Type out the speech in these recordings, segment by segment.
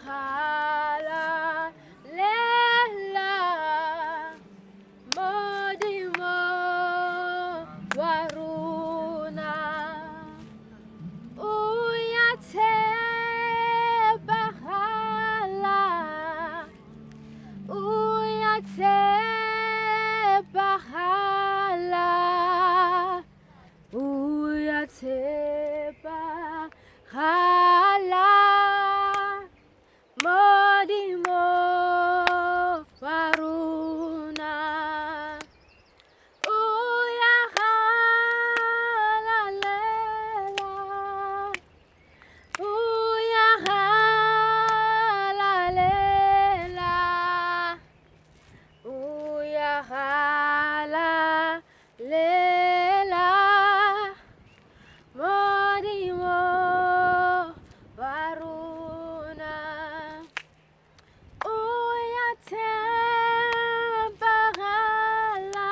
hala lela modimo waruna uyateba hala uyateba hala uyateba hala modimo waruna uyahalalela uyahalalela uyahalalela modimo waruna uyateba hala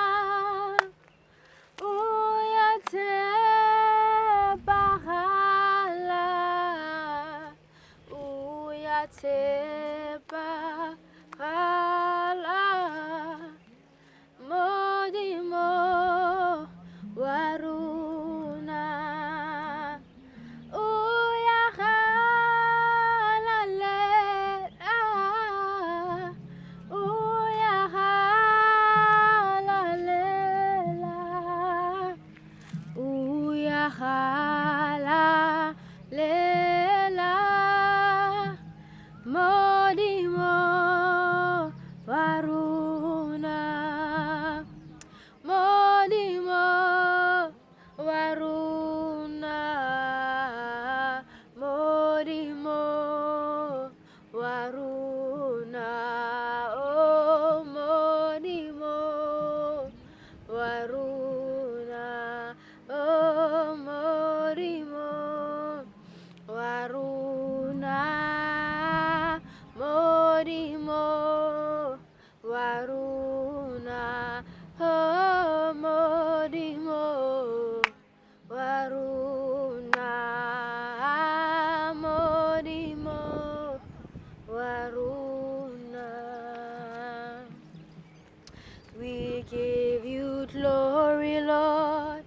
uyateba hala uyateba hala modimo waruna uyahalalela uyahalalela uyahalalela modimo waruna modimo waruna modimo waruna oh modimo waruna oh modimo waruna modimo waruna oh modimo waruna modimo waruna. We give you glory, Lord,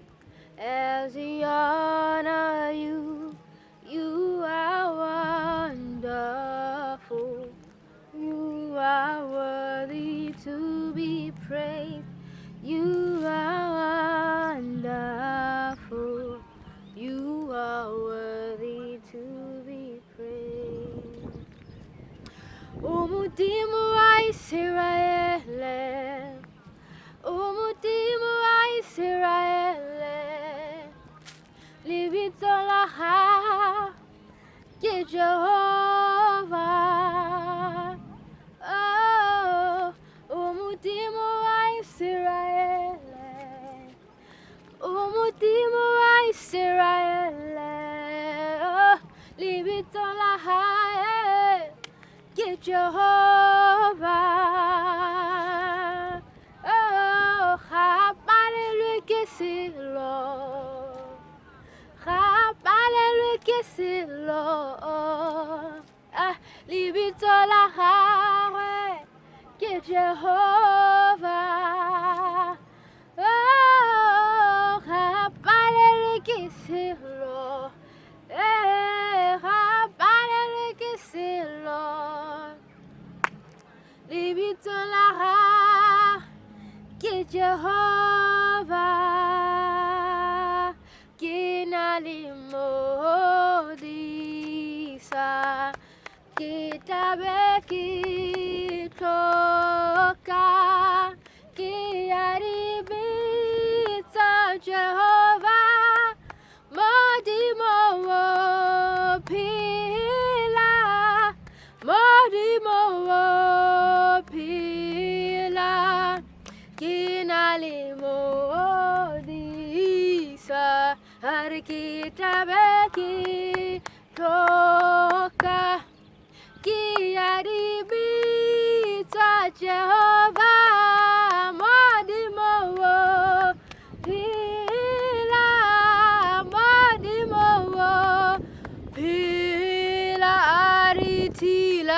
as we honor you. You are wonderful. You are worthy to be praised. You are wonderful. You are worthy to be praised. Umudimu wa Israel, umudimu wa Israel, libitola ha ke Jehovah. Oh, umudimu wa Israel, umudimu wa Israel, oh, libitola ha ke Jehovah. Oh, rapale que c'est Lord, rapale que c'est Lord. Ah, libitola ha que Jehovah. Oh, rapale que c'est Lord. Rapale que c'est Lord. Libitola ha que Jehovah. Kinalimodisa kitabe kitoka kiaribita Jehovah modimo pila modimo pila kinalimodisa hari kitabe kitoka kiaribita Jehovah modimo pila modimo pila aritila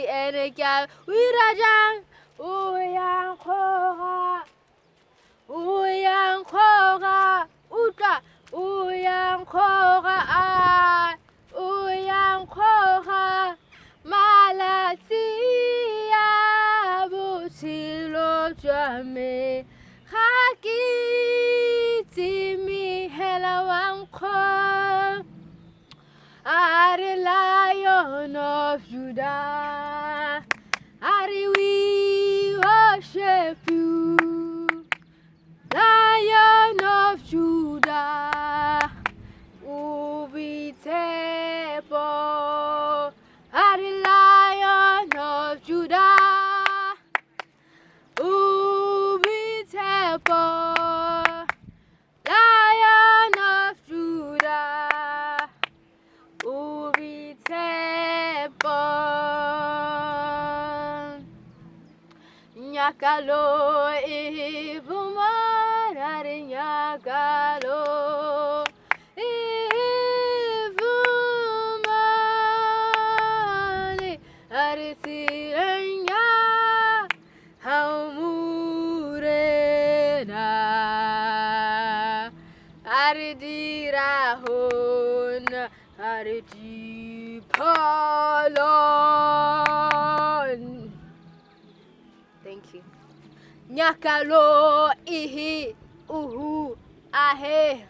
enega wirajang uyankora uta uyankora malatia butilo jame hakiti mi hela wanko are Lion of Judah, are we worship you, Lion of Judah, Ubi Tepo, are Lion of Judah, Ubi Tepo, Lion of Judah, Ubi Tepo, Nyakalo Ivumare Nyakalo Ivumare Arisirenya Haumurena Aridirahon Aridipalon. Thank you. Nyakalo ihi uhu ahe.